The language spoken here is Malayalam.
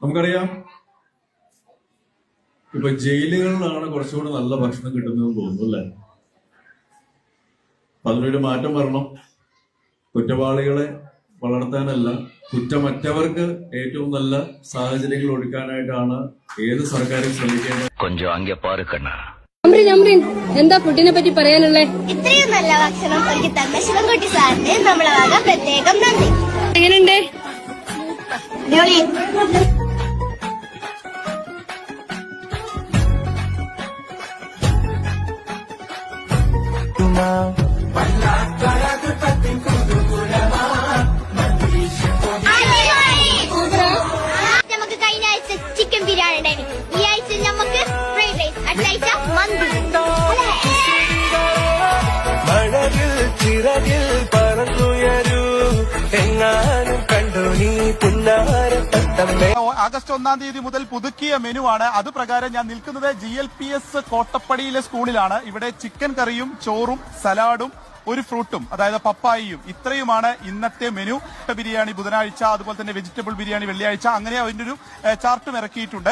നമുക്കറിയാം ഇപ്പൊ ജയിലുകളിലാണ് കുറച്ചുകൂടി നല്ല ഭക്ഷണം കിട്ടുന്നതെന്ന് തോന്നുന്നു അല്ലേ? അതിനൊരു മാറ്റം വരണം. കുറ്റവാളികളെ വളർത്താനല്ല, കുറ്റമറ്റവർക്ക് ഏറ്റവും നല്ല സാഹചര്യങ്ങൾ ഒരുക്കാനായിട്ടാണ് ഏത് സർക്കാരും ശ്രമിക്കേണ്ടത്. എന്താ ഫുഡിനെ പറ്റി പറയാനുള്ളേ? ഇത്രയും നല്ല ഭക്ഷണം ഒരുക്കി തന്ന ശിവൻകുട്ടി സാറിന് നമ്മളെ വക പ്രത്യേകം നന്ദി. എങ്ങനെയുണ്ട്? നമുക്ക് കഴിഞ്ഞ ആഴ്ച ചിക്കൻ ബിരിയാണി ഉണ്ടായിരുന്നു. ഈ ആഴ്ച നമുക്ക് ഫ്രൈഡ് റൈസ്, അടുത്ത ആഴ്ച മന്തി. മഴവിൽ ചിറകിൽ പറന്നുയരൂ എങ്ങാനും കണ്ടു നീ പുന്നാരത്തമ്മേ. ആഗസ്റ്റ് 1-ാം തീയതി മുതൽ പുതുക്കിയ മെനുവാണ്. അത് പ്രകാരം ഞാൻ നിൽക്കുന്നത് GLPS കോട്ടപ്പടിയിലെ സ്കൂളിലാണ്. ഇവിടെ ചിക്കൻ കറിയും ചോറും സലാഡും ഒരു ഫ്രൂട്ടും, അതായത് പപ്പായയും, ഇത്രയുമാണ് ഇന്നത്തെ മെനു. ബിരിയാണി ബുധനാഴ്ച, അതുപോലെ തന്നെ വെജിറ്റബിൾ ബിരിയാണി വെള്ളിയാഴ്ച, അങ്ങനെ അതിന്റെ ഒരു ചാർട്ടും ഇറക്കിയിട്ടുണ്ട്.